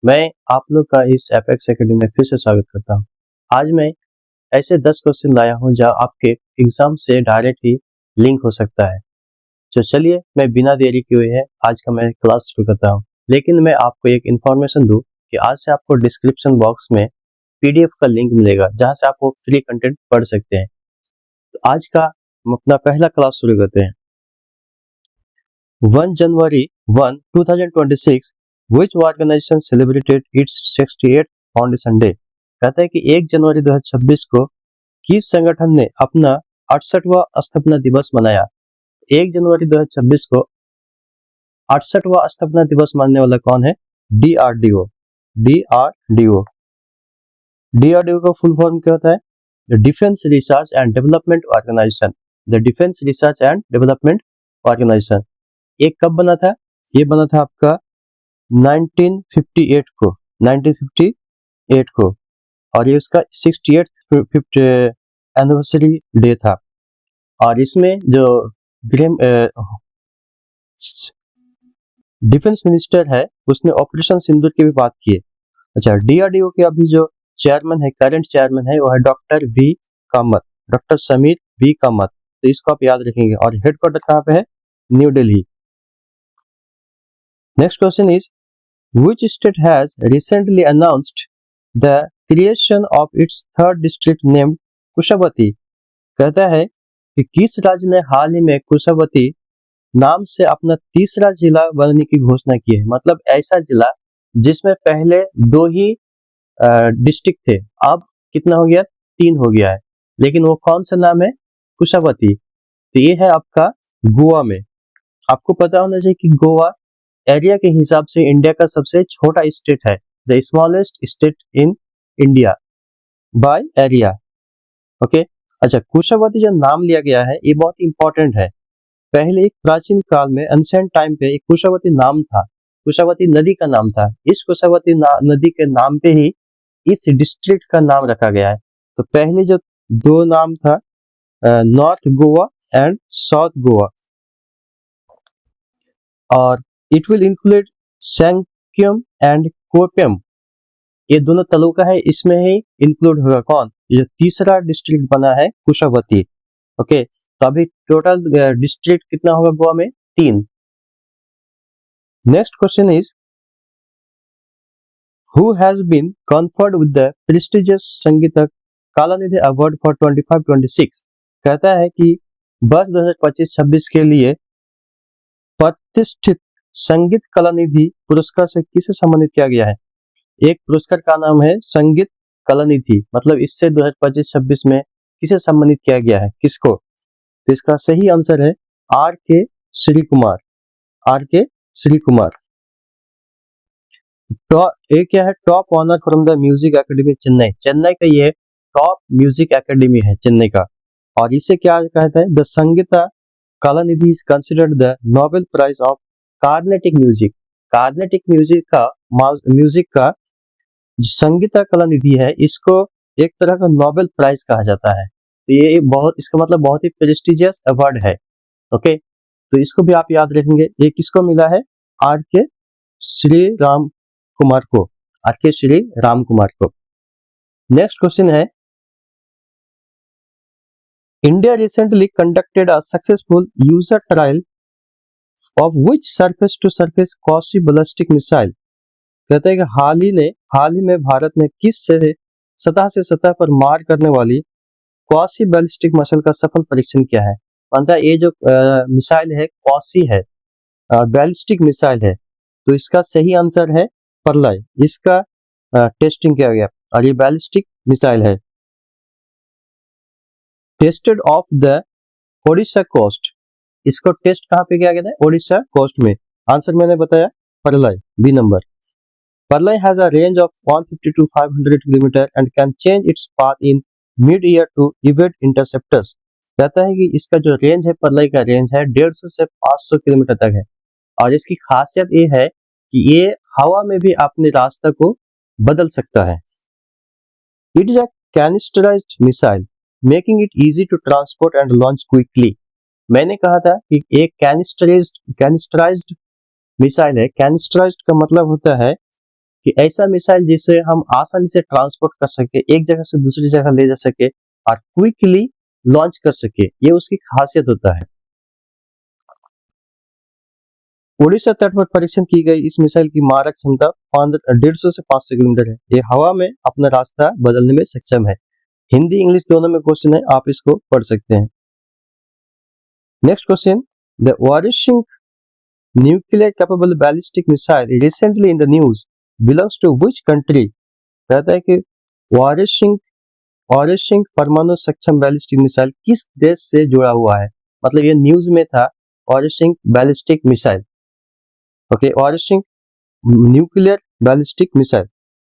मैं आप लोग का इस एपेक्स एकेडमी में फिर से स्वागत करता हूँ। आज मैं ऐसे 10 क्वेश्चन लाया हूँ जो आपके एग्जाम से डायरेक्ट ही लिंक हो सकता है। तो चलिए मैं बिना देरी किए हुए आज का मैं क्लास शुरू करता हूँ। लेकिन मैं आपको एक इन्फॉर्मेशन दूँ कि आज से आपको डिस्क्रिप्शन बॉक्स में पीडीएफ का लिंक मिलेगा जहाँ से आप वो फ्री कंटेंट पढ़ सकते हैं। तो आज का हम अपना पहला क्लास शुरू करते हैं। 1 January 1, 2026 which organization celebrated its 68th foundation day. कहता है कि 1 जनवरी 2026 को किस संगठन ने अपना 68वां स्थापना दिवस मनाया। 1 जनवरी 2026 को 68वां स्थापना दिवस मानने वाला कौन है? डीआरडीओ। डीआरडीओ डीआरडीओ का फुल फॉर्म क्या होता है? The defence research and development organisation. The defence research and development organisation. ये कब बना था? ये बना था आपका 1958 को 1958 को और ये उसका 68th एनिवर्सरी डे था। और इसमें जो डिफेंस मिनिस्टर है उसने ऑपरेशन सिंदूर की भी बात की है। अच्छा, डीआरडीओ के अभी जो चेयरमैन है, करंट चेयरमैन है, वो है doctor V Kamat, doctor Sameer V Kamat. तो इसको आप याद रखेंगे। और हेडक्वार्टर कहाँ पे है? New Delhi. Next question is which state has recently announced the creation of its third district named Kushavati. कहता है कि किस राज्य ने हाल ही में कुशावती नाम से अपना तीसरा जिला बनने की घोषणा की है। मतलब ऐसा जिला जिसमें पहले 2 ही डिस्ट्रिक्ट थे, अब कितना हो गया? 3 हो गया है। लेकिन वो कौन सा नाम है? कुशावती। तो ये है आपका गोवा में। आपको पता होना चाहिए कि गोवा एरिया के हिसाब से इंडिया का सबसे छोटा स्टेट है, the smallest state in India by area. Okay. अच्छा, कुशावती जो नाम लिया गया है ये बहुत इंपॉर्टेंट है। पहले एक प्राचीन काल में एंशिएंट टाइम पे एक कुशावती नाम था, कुशावती नदी का नाम था। इस कुशावती नदी के नाम पे ही इस डिस्ट्रिक्ट का नाम रखा गया है। तो पहले जो 2 नाम था north Goa and south Goa, और इट विल इंक्लूड सैंक्यम एंड कोपयम। ये दोनों तालुका है, इसमें ही इंक्लूड होगा कौन? ये जो तीसरा डिस्ट्रिक्ट बना है कुशावती। ओके, तो अभी टोटल डिस्ट्रिक्ट कितना होगा गोवा में? 3। Next question is who has been conferred with the prestigious Sangita Kalanidhi award for 25-26। कहता है कि वर्ष 2025-26 के लिए प्रतिष्ठित संगीत कलानिधि पुरस्कार से किसे सम्मानित किया गया है? एक पुरस्कार का नाम है संगीत कलानिधि। मतलब इससे 2025-26 में किसे सम्मानित किया गया है? किसको? तो इसका सही आंसर है आर के श्री कुमार। आर के श्री कुमार। एक क्या है? Top honour from the music academy Chennai. Chennai का ये टॉप म्यूजिक एकेडमी है चेन्नई का। और इसे क्या कहता है? The Sangita Kalanidhi is considered the Nobel prize of Carnatic music. Carnatic music का जो संगीता कलानिधि है इसको एक तरह का नोबेल प्राइज कहा जाता है। तो ये बहुत, इसका मतलब बहुत ही प्रेस्टिजियस अवार्ड है। ओके, तो इसको भी आप याद रखेंगे। ये किसको मिला है? आर के श्री राम कुमार को। आर के श्री राम कुमार को। नेक्स्ट क्वेश्चन है India recently conducted a successful user trial of which surface to surface quasi ballistic missile. कहते हैं कि हाल ही में भारत ने किस सतह से सतह पर मार करने वाली क्वासी बैलिस्टिक मिसाइल का सफल परीक्षण किया है। मानता है ये जो मिसाइल है क्वासी है, बैलिस्टिक मिसाइल है। तो इसका सही आंसर है प्रलय। इसका टेस्टिंग किया गया और ये बैलिस्टिक मिसाइल है। Tested off the Odisha coast. इसको टेस्ट कहाँ पे किया गया था? ओडिशा कोस्ट में। आंसर मैंने बताया प्रलय, बी नंबर। प्रलय has a range of 150 to 500 km and can change its path in mid-air to evade interceptors। कहता है कि इसका जो रेंज है, प्रलय का रेंज है 150 से 500 किलोमीटर तक है। और इसकी खासियत ये है कि ये हवा में भी अपने रास्ता को बदल सकता है। It is a canisterised missile making it easy to transport and launch quickly. मैंने कहा था कि एक कैनिस्टराइज्ड मिसाइल है। कैनिस्टराइज्ड का मतलब होता है कि ऐसा मिसाइल जिसे हम आसानी से ट्रांसपोर्ट कर सके, एक जगह से दूसरी जगह ले जा सके और क्विकली लॉन्च कर सके, ये उसकी खासियत होता है। ओडिशा तट पर परीक्षण की गई इस मिसाइल की मारक क्षमता 150 से 500 किलोमीटर है। ये हवा में अपना रास्ता बदलने में सक्षम है। हिंदी इंग्लिश दोनों में क्वेश्चन है, आप इसको पढ़ सकते हैं। नेक्स्ट क्वेश्चन, द वारिशिंग nuclear capable ballistic missile recently in the news belongs to which country. कहता है कि वारिशिंग वारिशिंग परमाणु सक्षम बैलिस्टिक मिसाइल किस देश से जुड़ा हुआ है। मतलब ये न्यूज में था, वारिशिंग बैलिस्टिक मिसाइल, ओके, वारिशिंग न्यूक्लियर बैलिस्टिक मिसाइल।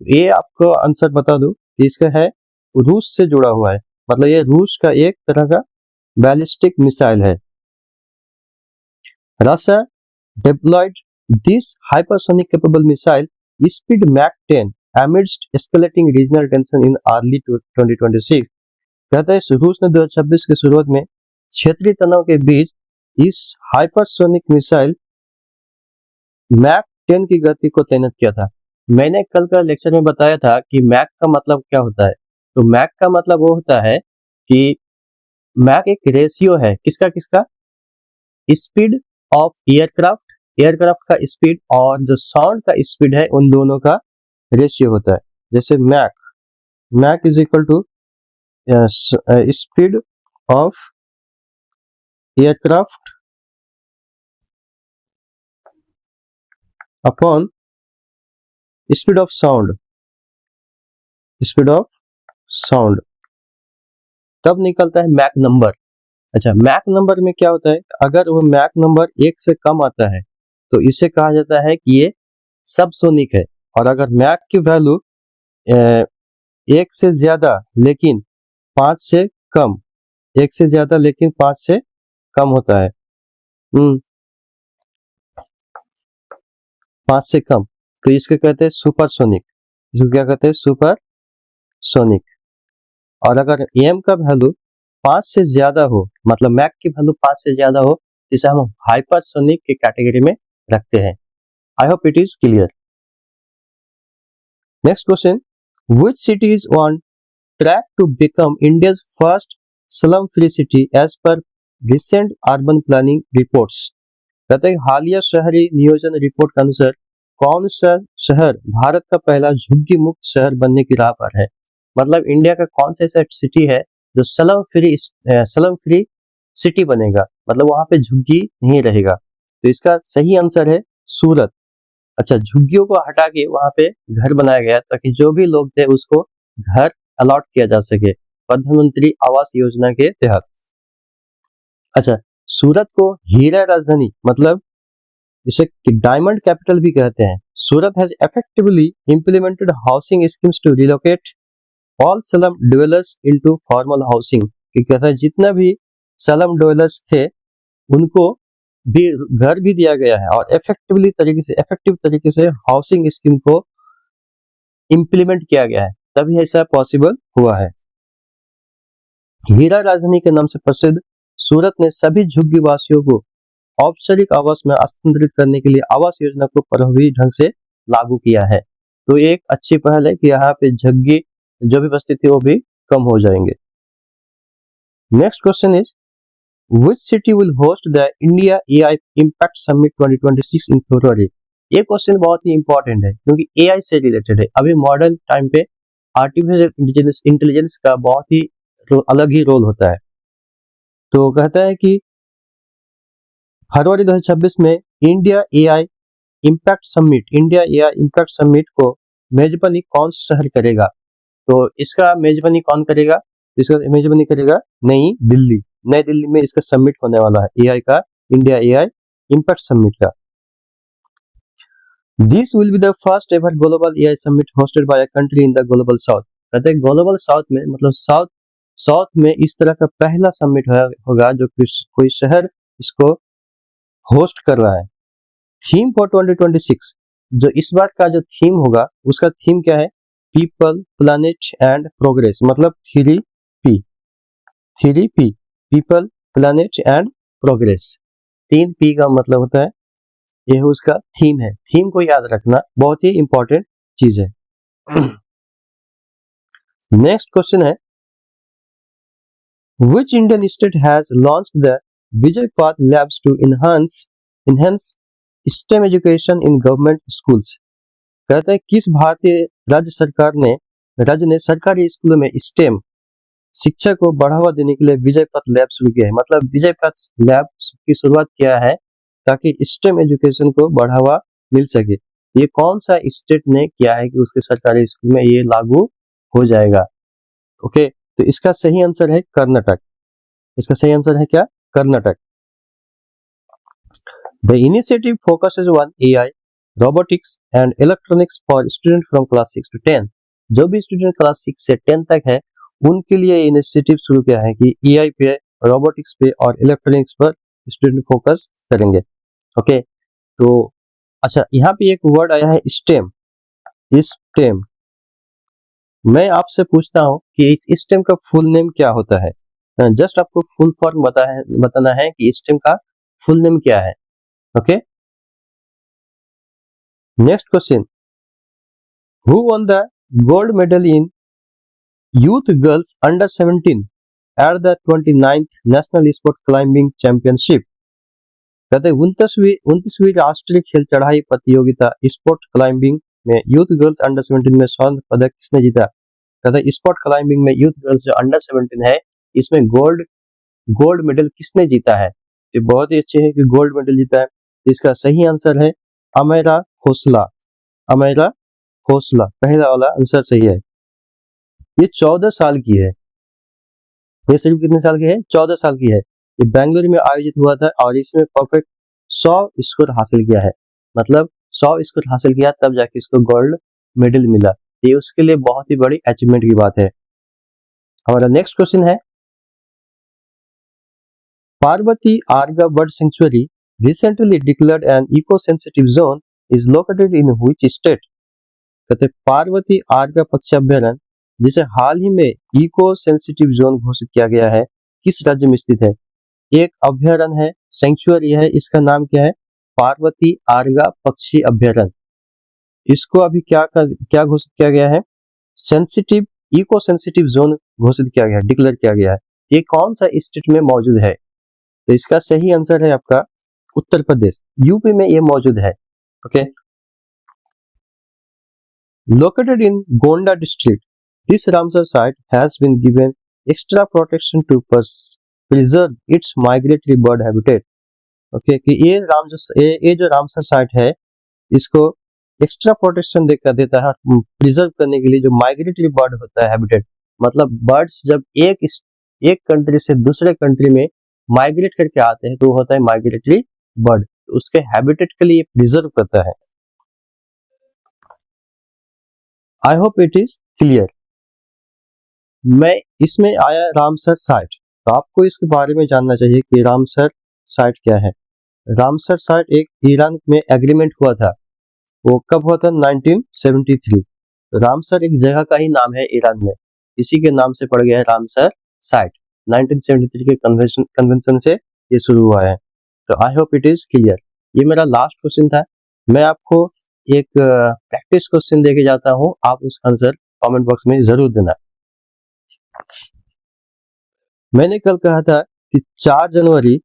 ये आपको आंसर बता दूं कि इसका है रूस से जुड़ा हुआ है। मतलब ये रूस का एक तरह का बैलिस्टिक मिसाइल है। Russia deployed this hypersonic capable missile speed Mach 10 amidst escalating regional tension in early 2026। कहता है रूस ने 2026 के शुरुआत में क्षेत्रीय तनाव के बीच इस हाइपरसोनिक मिसाइल मैक 10 की गति को तैनात किया था। मैंने कल का लेक्चर में बताया था कि मैक का मतलब क्या होता है। तो मैक का मतलब वो होता है कि मैक एक रेशियो है, किसका किसका, स्पीड ऑफ एयरक्राफ्ट का स्पीड और जो साउंड का स्पीड है, उन दोनों का रेशियो होता है। जैसे Mach is equal to speed of aircraft upon speed of sound, तब निकलता है मैक नंबर। अच्छा, मैक नंबर में क्या होता है, अगर वो मैक नंबर 1 से कम आता है तो इसे कहा जाता है कि ये सबसोनिक है। और अगर मैक की वैल्यू 1 से ज्यादा लेकिन 5 से कम, 1 से ज्यादा लेकिन 5 से कम होता है, 5 से कम, तो इसको कहते हैं सुपरसोनिक। इसको क्या कहते हैं, सुपरसोनिक। और अगर एम का वैल्यू 5 से ज्यादा हो, मतलब मैक की वैल्यू 5 से ज्यादा हो, जिसे हम हाइपरसोनिक की कैटेगरी में रखते हैं। I hope it is clear. Next question, which city is on track to become India's first slum free city as per recent urban planning reports. कहते हैं हालिया शहरी नियोजन रिपोर्ट के अनुसार कौन सा शहर भारत का पहला झुग्गी मुक्त शहर बनने की राह पर है। मतलब इंडिया का कौन सा ऐसा सिटी है जो स्लम फ्री सिटी बनेगा, मतलब वहां पे झुग्गी नहीं रहेगा। तो इसका सही आंसर है सूरत। अच्छा, झुग्गियों को हटा के वहां पे घर बनाया गया ताकि जो भी लोग थे उसको घर अलॉट किया जा सके प्रधानमंत्री आवास योजना के तहत। अच्छा, सूरत को हीरा राजधानी, मतलब इसे डायमंड कैपिटल भी कहते हैं। Surat has effectively implemented housing schemes to relocate all slum dwellers into formal housing. कि कहता है जितना भी स्लम ड्वेलर्स थे उनको भी घर भी दिया गया है और इफेक्टिव तरीके से हाउसिंग स्कीम को इंप्लीमेंट किया गया है, तभी ऐसा पॉसिबल हुआ है। हीरा राजधानी के नाम से प्रसिद्ध सूरत ने सभी झुग्गी वासियों को औपचारिक आवास में स्थानांतरित करने के लिए आवास योजना को प्रभावी ढंग से लागू किया है। तो एक अच्छी पहल है कि यहाँ पे झुग्गी जो भी बस्ती थी वो भी कम हो जाएंगे। Next question is which city will host the India AI Impact Summit 2026 in February। ये क्वेश्चन बहुत ही इंपॉर्टेंट है क्योंकि AI से रिलेटेड है। अभी मॉडर्न टाइम पे आर्टिफिशियल इंटेलिजेंस का बहुत ही अलग ही रोल होता है। तो कहता है कि फरवरी 2026 में इंडिया AI इम्पैक्ट समिट को मेजबानी कौन सा शहर करेगा। तो इसका मेजबानी कौन करेगा, इसका मेजबानी करेगा नई दिल्ली में इसका समिट होने वाला है, एआई का, इंडिया एआई इम्पैक्ट समिट का। This will be the first ever global AI summit hosted by a country in the global south. कहते हैं ग्लोबल साउथ में, मतलब साउथ में इस तरह का पहला समिट होगा जो कोई शहर इसको होस्ट कर रहा है। थीम फॉर 2026, जो इस बार का जो थीम होगा उसका थीम क्या है, पीपल, प्लैनेट एंड प्रोग्रेस। मतलब 3P, people, planet and progress. 3P का मतलब होता है, यह उसका थीम है। थीम को याद रखना बहुत ही इंपॉर्टेंट चीज है। नेक्स्ट क्वेश्चन है, Which Indian state has launched the Vijay Path Labs to enhance STEM education in government schools? कहता है किस भारतीय राज्य ने सरकारी स्कूलों में STEM शिक्षा को बढ़ावा देने के लिए विजय पथ लैब शुरू किया है। मतलब विजय पथ लैब की शुरुआत किया है ताकि STEM एजुकेशन को बढ़ावा मिल सके। ये कौन सा स्टेट ने किया है कि उसके सरकारी स्कूल में ये लागू हो जाएगा? ओके, तो इसका सही आंसर है कर्नाटक। इसका सही आंसर है क्या? Karnataka. The initiative focuses on AI, robotics and electronics for student from class 6 to 10। जो भी स्टूडेंट क्लास 6 से 10 तक है उनके लिए इनिशिएटिव शुरू किया है कि AI पे, रोबोटिक्स पे और इलेक्ट्रॉनिक्स पर स्टूडेंट फोकस करेंगे। ओके, तो अच्छा, यहाँ पे एक वर्ड आया है स्टेम। स्टेम, मैं आपसे पूछता हूँ कि इस स्टेम का फुल नेम क्या होता है? जस्ट आपको फुल फॉर्म बताना है कि स्टेम का फुल नेम क्या है। Okay, next question, who one the gold medal in youth girls under 17 at the 29th national sport climbing championship? कहते हैं 29वीं राष्ट्रीय खेल चढ़ाई प्रतियोगिता स्पोर्ट क्लाइंबिंग में यूथ गर्ल्स अंडर 17 में स्वर्ण पदक किसने जीता? कहते हैं स्पोर्ट क्लाइंबिंग में यूथ गर्ल्स जो अंडर 17 है इसमें गोल्ड मेडल किसने जीता है? तो बहुत ही अच्छे है कि गोल्ड मेडल जीता है। इसका सही आंसर है अमेरा खोसला। अमेरा खोसला, पहला वाला आंसर सही है। ये 14 साल की है। ये सिर्फ कितने साल की है? 14 साल की है। ये बेंगलुरु में आयोजित हुआ था और इसमें परफेक्ट 100 स्कोर हासिल किया है। मतलब 100 स्कोर हासिल किया तब जाके इसको गोल्ड मेडल मिला। ये उसके लिए बहुत ही बड़ी अचीवमेंट की बात है। हमारा नेक्स्ट क्वेश्चन है, Parvati Arga bird sanctuary recently declared an eco-sensitive zone is located in which state? कहते पार्वती आर्गा पक्षी अभ्यारण्य जिसे हाल ही में इको सेंसिटिव जोन घोषित किया गया है किस राज्य में स्थित है? एक अभ्यारण्य है, सेंचुरी है, इसका नाम क्या है? पार्वती आर्गा पक्षी अभ्यारण्य। इसको अभी क्या घोषित किया गया है? सेंसिटिव, इको सेंसिटिव जोन घोषित किया गया है, डिक्लेयर किया गया है। ये कौन सा स्टेट में मौजूद है? तो इसका सही आंसर है आपका उत्तर प्रदेश, यूपी में ये मौजूद है। Okay, located in Gonda district, this Ramsar site has been given extra protection to preserve its migratory bird habitat. Okay, कि ये जो रामसर साइट है इसको एक्स्ट्रा प्रोटेक्शन देता है प्रिजर्व करने के लिए जो माइग्रेटरी बर्ड होता है हैबिटेट। मतलब बर्ड्स जब एक कंट्री से दूसरे कंट्री में माइग्रेट करके आते हैं तो वो होता है माइग्रेटरी बर्ड, तो उसके हैबिटेट के लिए प्रिजर्व करता है। आई होप इट इज क्लियर। मैं इसमें आया रामसर साइट, तो आपको इसके बारे में जानना चाहिए कि रामसर साइट क्या है। रामसर साइट एक ईरान में एग्रीमेंट हुआ था, वो कब हुआ था? 1973। रामसर एक जगह का ही नाम है ईरान में, इसी के नाम से पड़ गया है रामसर साइट। 1973 के कन्वेंशन से ये शुरू हुआ है। तो आई होप इट इज क्लियर। ये मेरा लास्ट क्वेश्चन था। मैं आपको एक प्रैक्टिस क्वेश्चन देके जाता हूं, आप उसका आंसर कमेंट बॉक्स में जरूर देना। मैंने कल कहा था कि 4 जनवरी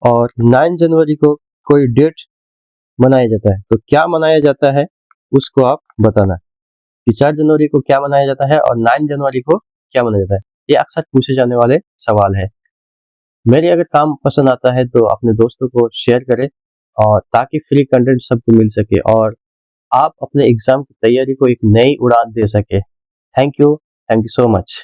और 9 जनवरी को कोई डेट मनाया जाता है, तो क्या मनाया जाता है उसको आप बताना कि 4 जनवरी को क्या मनाया जाता है और 9 जनवरी को क्या मनाया जाता है। ये अक्सर पूछे जाने वाले सवाल है। मेरे अगर काम पसंद आता है तो अपने दोस्तों को शेयर करें और ताकि फ्री कंटेंट सबको मिल सके और आप अपने एग्जाम की तैयारी को एक नई उड़ान दे सके। Thank you so much.